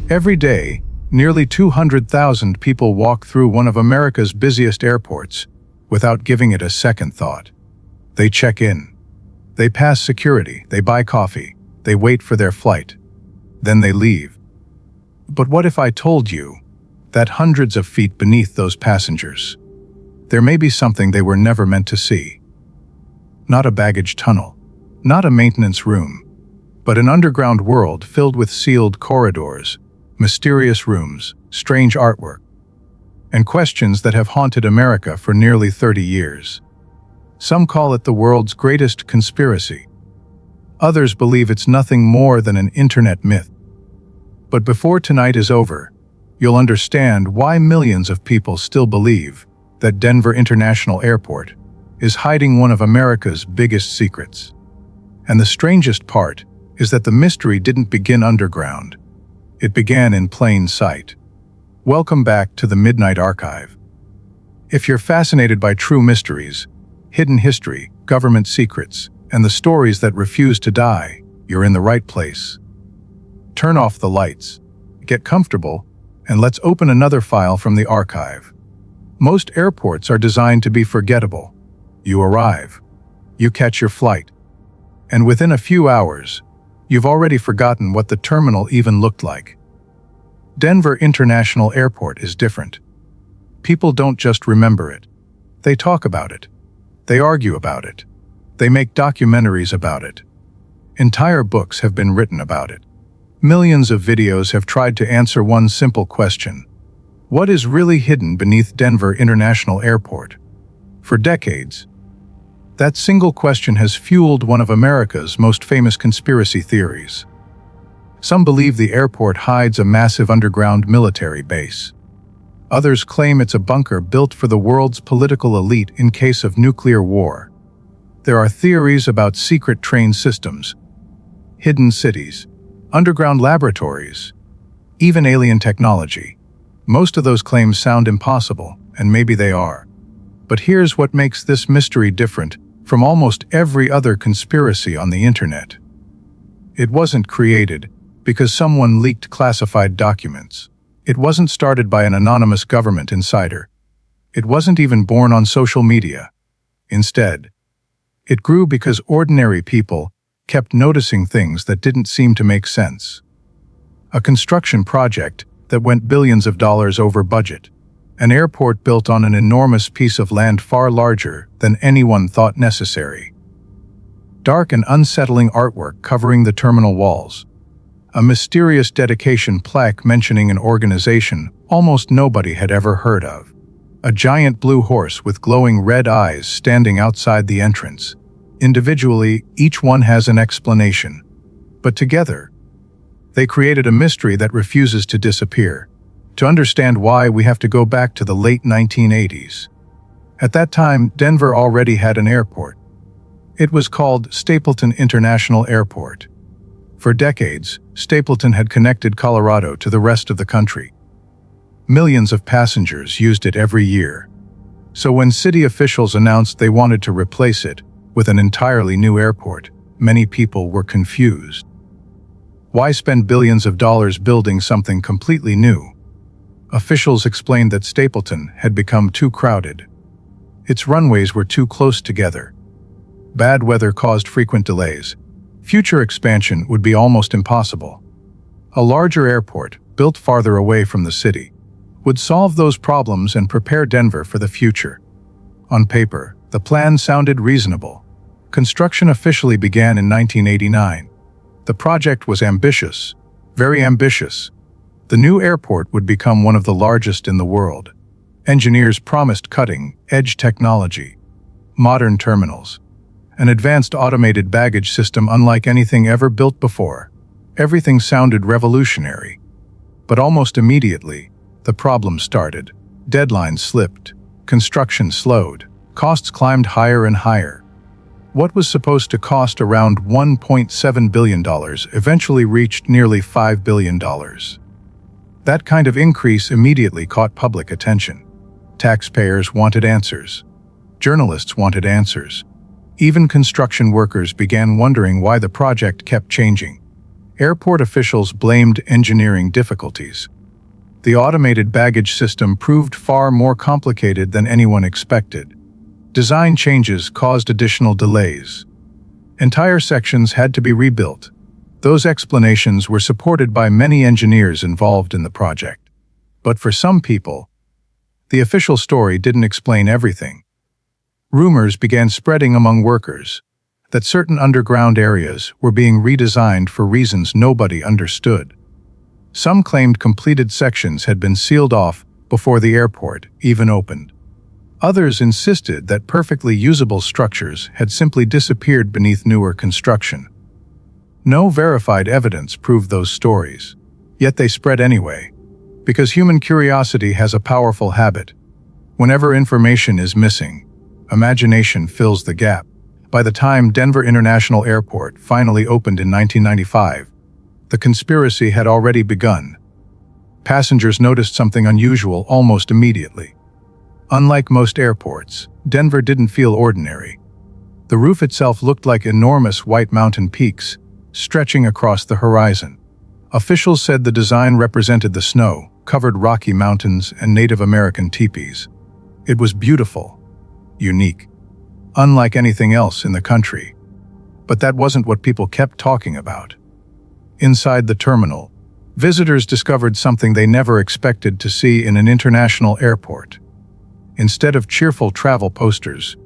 Every day, nearly 200,000 people walk through one of America's busiest airports without giving it a second thought. They check in. They pass security, they buy coffee, they wait for their flight. Then they leave. But what if I told you that hundreds of feet beneath those passengers, there may be something they were never meant to see? Not a baggage tunnel, not a maintenance room, but an underground world filled with sealed corridors, mysterious rooms, strange artwork, and questions that have haunted America for nearly 30 years. Some call it the world's greatest conspiracy. Others believe it's nothing more than an internet myth. But before tonight is over, you'll understand why millions of people still believe that Denver International Airport is hiding one of America's biggest secrets. And the strangest part is that the mystery didn't begin underground. It began in plain sight. Welcome back to the Midnight Archive. If you're fascinated by true mysteries, hidden history, government secrets, and the stories that refuse to die, you're in the right place. Turn off the lights, get comfortable, and let's open another file from the archive. Most airports are designed to be forgettable. You arrive, you catch your flight, and within a few hours, you've already forgotten what the terminal even looked like. Denver International Airport is different. People don't just remember it. They talk about it. They argue about it. They make documentaries about it. Entire books have been written about it. Millions of videos have tried to answer one simple question: what is really hidden beneath Denver International Airport? For decades, that single question has fueled one of America's most famous conspiracy theories. Some believe the airport hides a massive underground military base. Others claim it's a bunker built for the world's political elite in case of nuclear war. There are theories about secret train systems, hidden cities, underground laboratories, even alien technology. Most of those claims sound impossible, and maybe they are. But here's what makes this mystery different from almost every other conspiracy on the internet. It wasn't created because someone leaked classified documents. It wasn't started by an anonymous government insider. It wasn't even born on social media. Instead, it grew because ordinary people kept noticing things that didn't seem to make sense. A construction project that went billions of dollars over budget. An airport built on an enormous piece of land far larger than anyone thought necessary. Dark and unsettling artwork covering the terminal walls. A mysterious dedication plaque mentioning an organization almost nobody had ever heard of. A giant blue horse with glowing red eyes standing outside the entrance. Individually, each one has an explanation. But together, they created a mystery that refuses to disappear. To understand why, we have to go back to the late 1980s. At that time, Denver already had an airport. It was called Stapleton International Airport. For decades, Stapleton had connected Colorado to the rest of the country. Millions of passengers used it every year. So when city officials announced they wanted to replace it with an entirely new airport, many people were confused. Why spend billions of dollars building something completely new? Officials explained that Stapleton had become too crowded. Its runways were too close together. Bad weather caused frequent delays. Future expansion would be almost impossible. A larger airport, built farther away from the city, would solve those problems and prepare Denver for the future. On paper, the plan sounded reasonable. Construction officially began in 1989. The project was ambitious, very ambitious. The new airport would become one of the largest in the world. Engineers promised cutting-edge technology, modern terminals, an advanced automated baggage system unlike anything ever built before. Everything sounded revolutionary. But almost immediately, the problem started. Deadlines slipped, construction slowed, costs climbed higher and higher. What was supposed to cost around $1.7 billion eventually reached nearly $5 billion. That kind of increase immediately caught public attention. Taxpayers wanted answers. Journalists wanted answers. Even construction workers began wondering why the project kept changing. Airport officials blamed engineering difficulties. The automated baggage system proved far more complicated than anyone expected. Design changes caused additional delays. Entire sections had to be rebuilt. Those explanations were supported by many engineers involved in the project. But for some people, the official story didn't explain everything. Rumors began spreading among workers that certain underground areas were being redesigned for reasons nobody understood. Some claimed completed sections had been sealed off before the airport even opened. Others insisted that perfectly usable structures had simply disappeared beneath newer construction. No verified evidence proved those stories, yet they spread anyway, because human curiosity has a powerful habit. Whenever information is missing, imagination fills the gap. By the time Denver International Airport finally opened in 1995, the conspiracy had already begun. Passengers noticed something unusual almost immediately. Unlike most airports, Denver didn't feel ordinary. The roof itself looked like enormous white mountain peaks, stretching across the horizon. Officials said the design represented the snow-covered Rocky Mountains and Native American teepees. It was beautiful, unique, unlike anything else in the country. But that wasn't what people kept talking about. Inside the terminal, visitors discovered something they never expected to see in an international airport. Instead of cheerful travel posters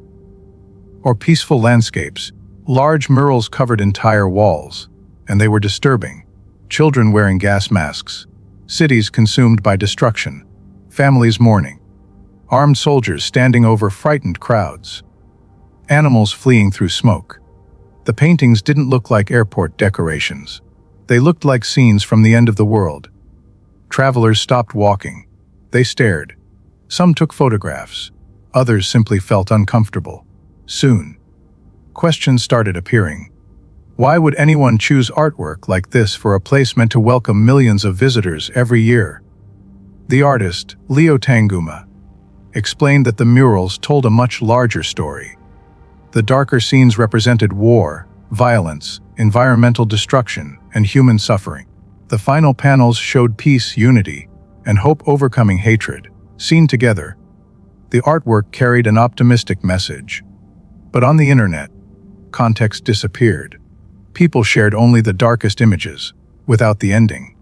or peaceful landscapes, large murals covered entire walls, and they were disturbing. Children wearing gas masks, cities consumed by destruction, families mourning, armed soldiers standing over frightened crowds, animals fleeing through smoke. The paintings didn't look like airport decorations. They looked like scenes from the end of the world. Travelers stopped walking. They stared. Some took photographs. Others simply felt uncomfortable. Soon, questions started appearing. Why would anyone choose artwork like this for a place meant to welcome millions of visitors every year? The artist, Leo Tanguma, explained that the murals told a much larger story. The darker scenes represented war, violence, environmental destruction, and human suffering. The final panels showed peace, unity, and hope overcoming hatred. Seen together, the artwork carried an optimistic message. But on the internet, context disappeared. People shared only the darkest images, without the ending,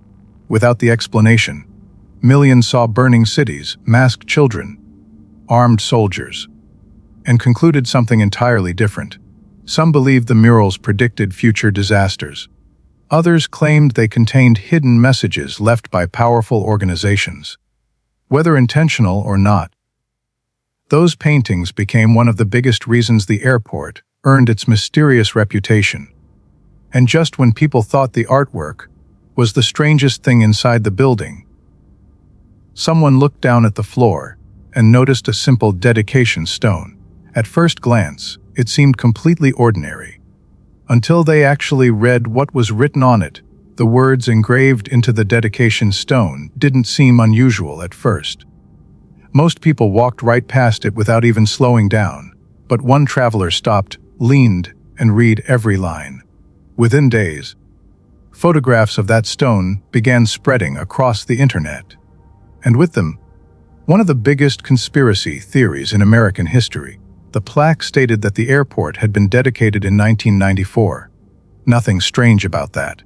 without the explanation. Millions saw burning cities, masked children, armed soldiers, and concluded something entirely different. Some believed the murals predicted future disasters. Others claimed they contained hidden messages left by powerful organizations. Whether intentional or not, those paintings became one of the biggest reasons the airport earned its mysterious reputation. And just when people thought the artwork was the strangest thing inside the building, someone looked down at the floor and noticed a simple dedication stone. At first glance, it seemed completely ordinary. Until they actually read what was written on it, the words engraved into the dedication stone didn't seem unusual at first. Most people walked right past it without even slowing down, but one traveler stopped, leaned, and read every line. Within days, photographs of that stone began spreading across the internet. And with them, one of the biggest conspiracy theories in American history. The plaque stated that the airport had been dedicated in 1994. Nothing strange about that.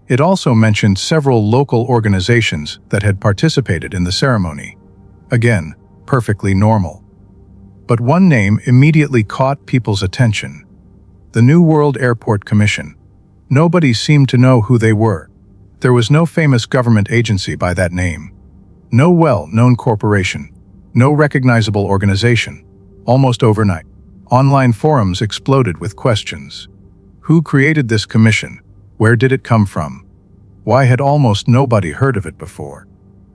It also mentioned several local organizations that had participated in the ceremony. Again, perfectly normal. But one name immediately caught people's attention: the New World Airport Commission. Nobody seemed to know who they were. There was no famous government agency by that name. No well-known corporation. No recognizable organization. Almost overnight, online forums exploded with questions. Who created this commission? Where did it come from? Why had almost nobody heard of it before?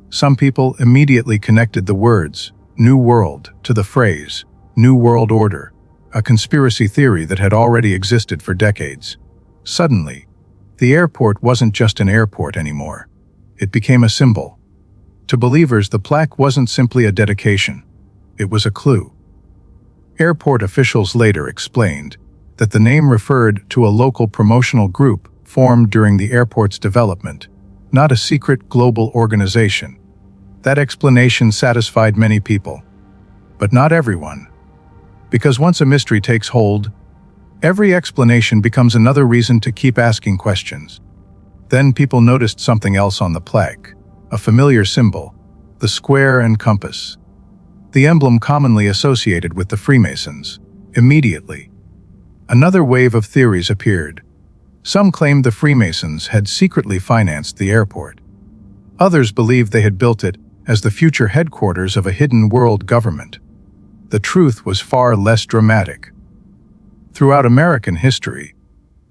Some people immediately connected the words New World to the phrase New World Order, a conspiracy theory that had already existed for decades. Suddenly, the airport wasn't just an airport anymore. It became a symbol. To believers, the plaque wasn't simply a dedication. It was a clue. Airport officials later explained that the name referred to a local promotional group formed during the airport's development, not a secret global organization. That explanation satisfied many people, but not everyone. Because once a mystery takes hold, every explanation becomes another reason to keep asking questions. Then people noticed something else on the plaque, a familiar symbol, the square and compass. The emblem commonly associated with the Freemasons. Immediately, another wave of theories appeared. Some claimed the Freemasons had secretly financed the airport. Others believed they had built it as the future headquarters of a hidden world government. The truth was far less dramatic. Throughout American history,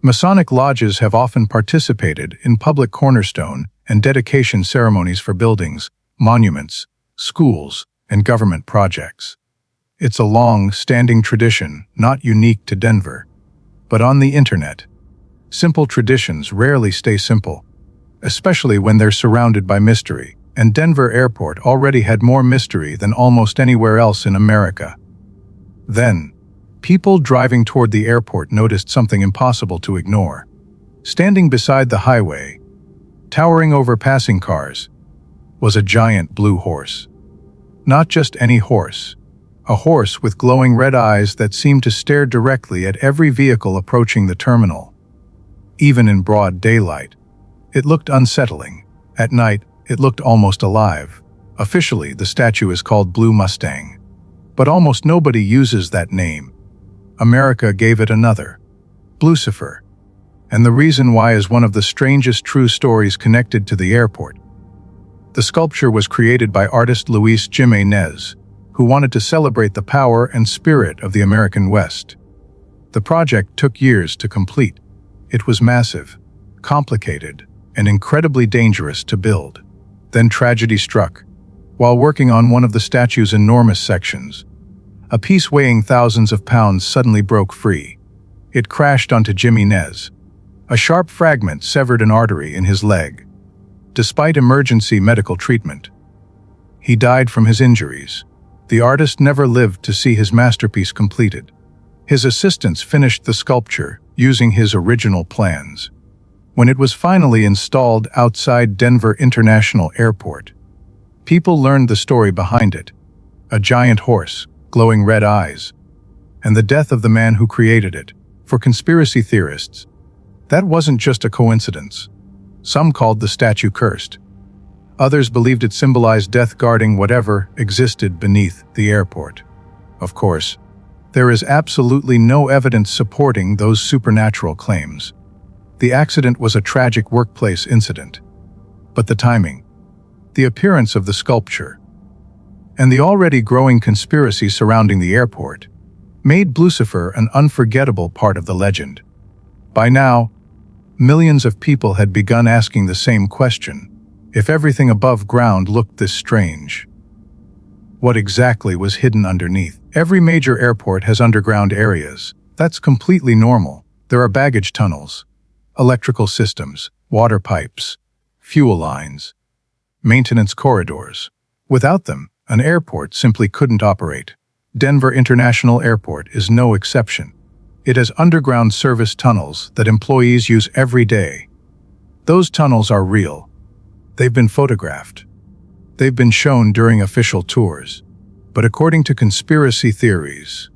Masonic lodges have often participated in public cornerstone and dedication ceremonies for buildings, monuments, schools, and government projects. It's a long-standing tradition, not unique to Denver. But on the internet, simple traditions rarely stay simple, especially when they're surrounded by mystery, and Denver Airport already had more mystery than almost anywhere else in America. Then, people driving toward the airport noticed something impossible to ignore. Standing beside the highway, towering over passing cars, was a giant blue horse. Not just any horse. A horse with glowing red eyes that seemed to stare directly at every vehicle approaching the terminal. Even in broad daylight, it looked unsettling. At night, it looked almost alive. Officially, the statue is called Blue Mustang. But almost nobody uses that name. America gave it another, Blucifer. And the reason why is one of the strangest true stories connected to the airport. The sculpture was created by artist Luis Jimenez, who wanted to celebrate the power and spirit of the American West. The project took years to complete. It was massive, complicated, and incredibly dangerous to build. Then tragedy struck. While working on one of the statue's enormous sections, a piece weighing thousands of pounds suddenly broke free. It crashed onto Jimenez. A sharp fragment severed an artery in his leg. Despite emergency medical treatment, he died from his injuries. The artist never lived to see his masterpiece completed. His assistants finished the sculpture using his original plans. When it was finally installed outside Denver International Airport, people learned the story behind it. A giant horse, glowing red eyes, and the death of the man who created it. For conspiracy theorists, that wasn't just a coincidence. Some called the statue cursed. Others believed it symbolized death guarding whatever existed beneath the airport. Of course, there is absolutely no evidence supporting those supernatural claims. The accident was a tragic workplace incident. But the timing, the appearance of the sculpture, and the already growing conspiracy surrounding the airport made Blucifer an unforgettable part of the legend. By now, millions of people had begun asking the same question. If everything above ground looked this strange, what exactly was hidden underneath? Every major airport has underground areas. That's completely normal. There are baggage tunnels, electrical systems, water pipes, fuel lines, maintenance corridors. Without them, an airport simply couldn't operate. Denver International Airport is no exception. It has underground service tunnels that employees use every day. Those tunnels are real. They've been photographed. They've been shown during official tours. But according to conspiracy theories,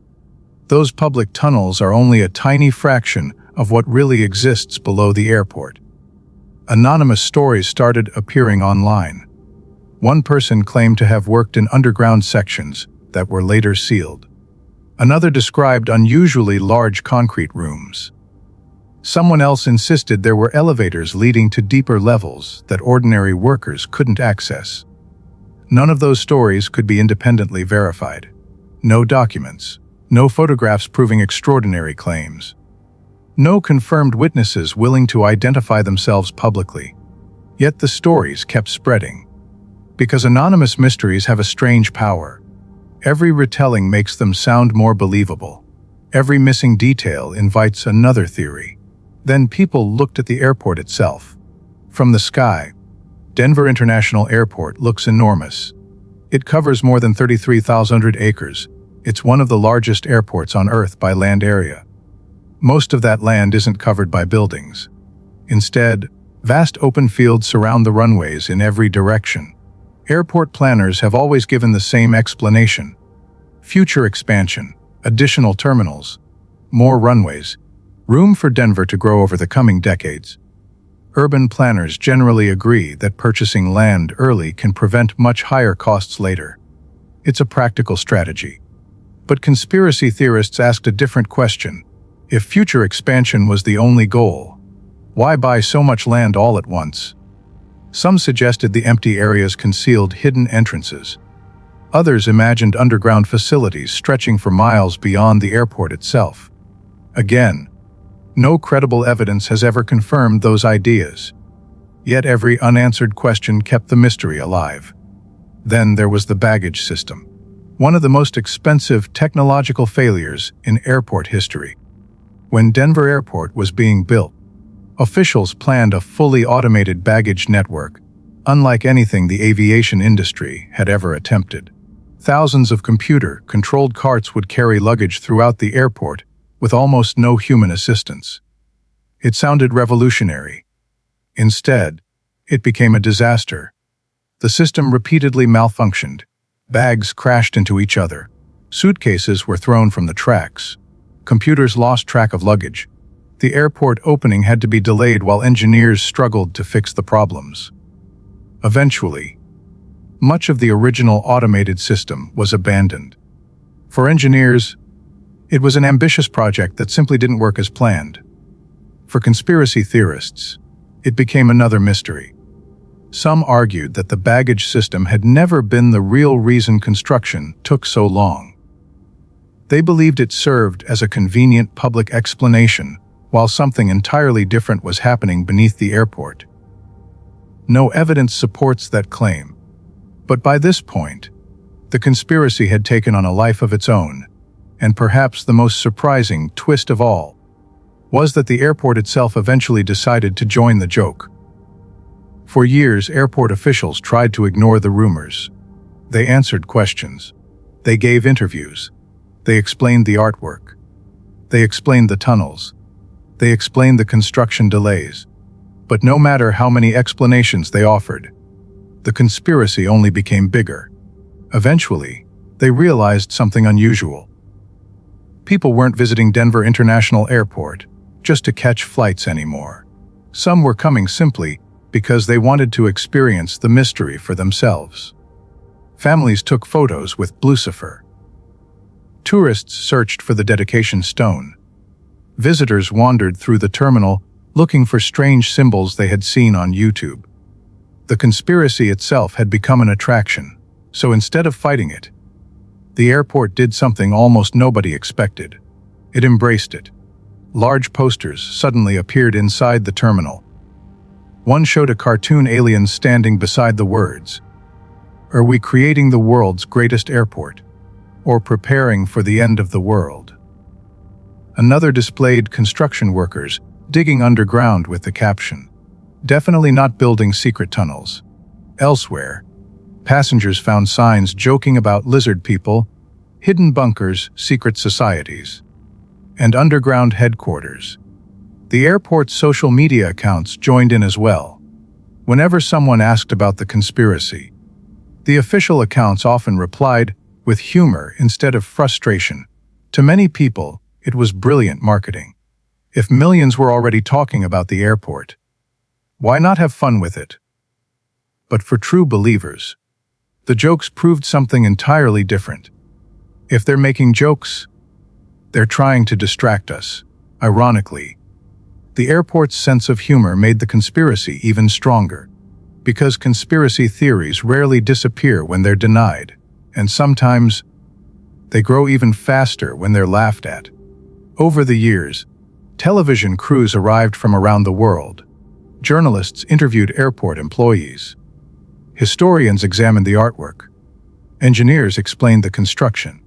those public tunnels are only a tiny fraction of what really exists below the airport. Anonymous stories started appearing online. One person claimed to have worked in underground sections that were later sealed. Another described unusually large concrete rooms. Someone else insisted there were elevators leading to deeper levels that ordinary workers couldn't access. None of those stories could be independently verified. No documents, no photographs proving extraordinary claims. No confirmed witnesses willing to identify themselves publicly. Yet the stories kept spreading. Because anonymous mysteries have a strange power. Every retelling makes them sound more believable. Every missing detail invites another theory. Then people looked at the airport itself. From the sky, Denver International Airport looks enormous. It covers more than 33,000 acres. It's one of the largest airports on Earth by land area. Most of that land isn't covered by buildings. Instead, vast open fields surround the runways in every direction. Airport planners have always given the same explanation: future expansion, additional terminals, more runways, room for Denver to grow over the coming decades. Urban planners generally agree that purchasing land early can prevent much higher costs later. It's a practical strategy. But conspiracy theorists asked a different question. If future expansion was the only goal, why buy so much land all at once? Some suggested the empty areas concealed hidden entrances. Others imagined underground facilities stretching for miles beyond the airport itself. Again, no credible evidence has ever confirmed those ideas. Yet every unanswered question kept the mystery alive. Then there was the baggage system, one of the most expensive technological failures in airport history. When Denver Airport was being built, officials planned a fully automated baggage network, unlike anything the aviation industry had ever attempted. Thousands of computer-controlled carts would carry luggage throughout the airport with almost no human assistance. It sounded revolutionary. Instead, it became a disaster. The system repeatedly malfunctioned. Bags crashed into each other. Suitcases were thrown from the tracks. Computers lost track of luggage. The airport opening had to be delayed while engineers struggled to fix the problems. Eventually, much of the original automated system was abandoned. For engineers, it was an ambitious project that simply didn't work as planned. For conspiracy theorists, it became another mystery. Some argued that the baggage system had never been the real reason construction took so long. They believed it served as a convenient public explanation while something entirely different was happening beneath the airport. No evidence supports that claim. But by this point, the conspiracy had taken on a life of its own, and perhaps the most surprising twist of all was that the airport itself eventually decided to join the joke. For years, airport officials tried to ignore the rumors. They answered questions. They gave interviews. They explained the artwork. They explained the tunnels. They explained the construction delays. But no matter how many explanations they offered, the conspiracy only became bigger. Eventually, they realized something unusual. People weren't visiting Denver International Airport just to catch flights anymore. Some were coming simply because they wanted to experience the mystery for themselves. Families took photos with Blucifer. Tourists searched for the dedication stone. Visitors wandered through the terminal looking for strange symbols they had seen on YouTube. The conspiracy itself had become an attraction, so instead of fighting it, the airport did something almost nobody expected. It embraced it. Large posters suddenly appeared inside the terminal. One showed a cartoon alien standing beside the words, "Are we creating the world's greatest airport, or preparing for the end of the world?" Another displayed construction workers digging underground with the caption, "Definitely not building secret tunnels." Elsewhere, passengers found signs joking about lizard people, hidden bunkers, secret societies, and underground headquarters. The airport's social media accounts joined in as well. Whenever someone asked about the conspiracy, the official accounts often replied with humor instead of frustration. To many people, it was brilliant marketing. If millions were already talking about the airport, why not have fun with it? But for true believers, the jokes proved something entirely different. If they're making jokes, they're trying to distract us. Ironically, the airport's sense of humor made the conspiracy even stronger, because conspiracy theories rarely disappear when they're denied, and sometimes they grow even faster when they're laughed at. Over the years, television crews arrived from around the world. Journalists interviewed airport employees. Historians examined the artwork. Engineers explained the construction.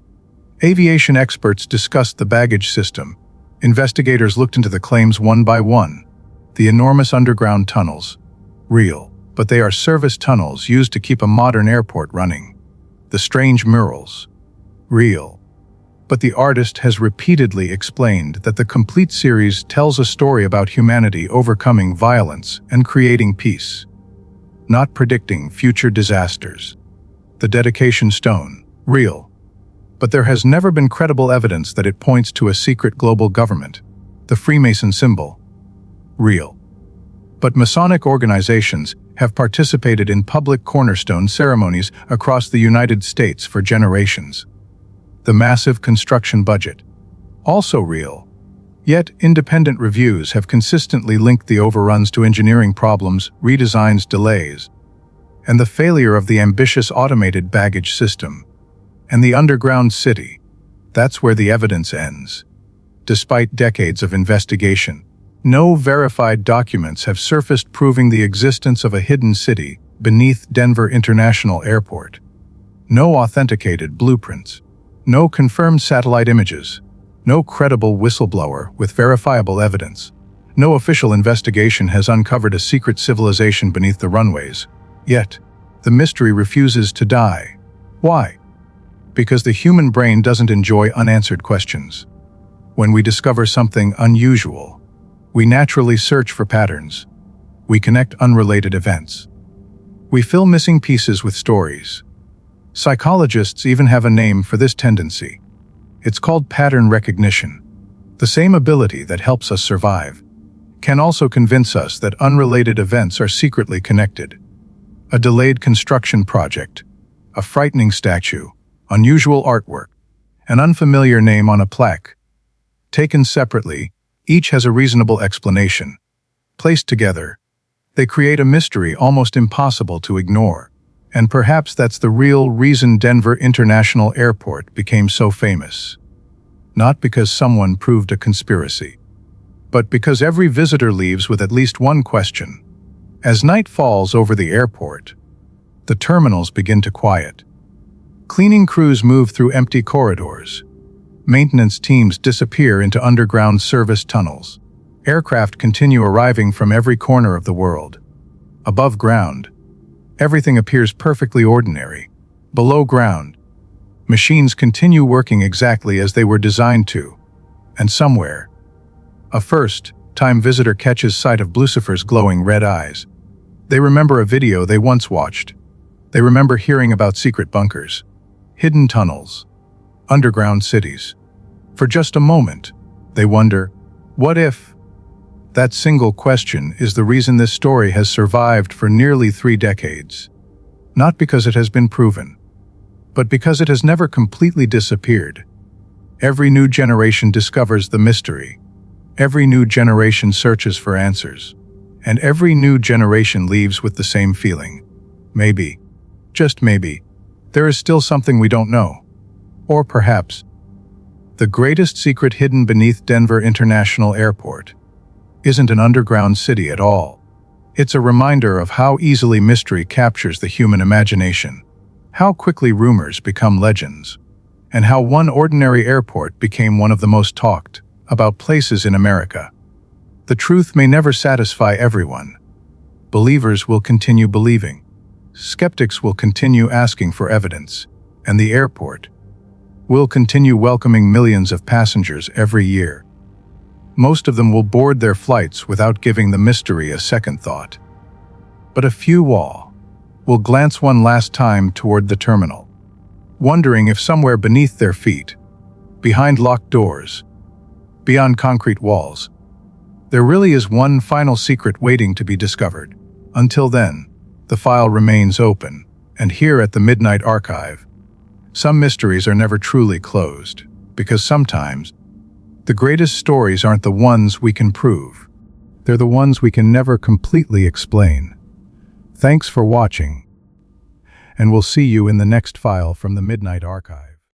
Aviation experts discussed the baggage system. Investigators looked into the claims one by one. The enormous underground tunnels, real, but they are service tunnels used to keep a modern airport running. The strange murals, real, But the artist has repeatedly explained that the complete series tells a story about humanity overcoming violence and creating peace, not predicting future disasters. The dedication stone, real. But there has never been credible evidence that it points to a secret global government. The Freemason symbol, real. But Masonic organizations have participated in public cornerstone ceremonies across the United States for generations. The massive construction budget, also real. Yet independent reviews have consistently linked the overruns to engineering problems, redesigns, delays, and the failure of the ambitious automated baggage system. And the underground city, that's where the evidence ends. Despite decades of investigation, no verified documents have surfaced proving the existence of a hidden city beneath Denver International Airport. No authenticated blueprints, no confirmed satellite images, no credible whistleblower with verifiable evidence. No official investigation has uncovered a secret civilization beneath the runways. Yet, the mystery refuses to die. Why? Because the human brain doesn't enjoy unanswered questions. When we discover something unusual, we naturally search for patterns. We connect unrelated events. We fill missing pieces with stories. Psychologists even have a name for this tendency. It's called pattern recognition. The same ability that helps us survive can also convince us that unrelated events are secretly connected. A delayed construction project, a frightening statue, unusual artwork, an unfamiliar name on a plaque. Taken separately, each has a reasonable explanation. Placed together, they create a mystery almost impossible to ignore. And perhaps that's the real reason Denver International Airport became so famous. Not because someone proved a conspiracy, but because every visitor leaves with at least one question. As night falls over the airport, the terminals begin to quiet. Cleaning crews move through empty corridors. Maintenance teams disappear into underground service tunnels. Aircraft continue arriving from every corner of the world. Above ground, everything appears perfectly ordinary. Below ground, machines continue working exactly as they were designed to. And somewhere, a first-time visitor catches sight of Blucifer's glowing red eyes. They remember a video they once watched. They remember hearing about secret bunkers, hidden tunnels, underground cities. For just a moment, they wonder, what if? That single question is the reason this story has survived for nearly 3 decades. Not because it has been proven, but because it has never completely disappeared. Every new generation discovers the mystery. Every new generation searches for answers. And every new generation leaves with the same feeling. Maybe, just maybe, there is still something we don't know. Or perhaps, the greatest secret hidden beneath Denver International Airport isn't an underground city at all. It's a reminder of how easily mystery captures the human imagination, how quickly rumors become legends, and how one ordinary airport became one of the most talked about places in America. The truth may never satisfy everyone. Believers will continue believing. Skeptics will continue asking for evidence, and the airport will continue welcoming millions of passengers every year. Most of them will board their flights without giving the mystery a second thought. But a few will glance one last time toward the terminal, wondering if somewhere beneath their feet, behind locked doors, beyond concrete walls, there really is one final secret waiting to be discovered. Until then, the file remains open, and here at the Midnight Archive, some mysteries are never truly closed, because sometimes the greatest stories aren't the ones we can prove. They're the ones we can never completely explain. Thanks for watching, and we'll see you in the next file from the Midnight Archive.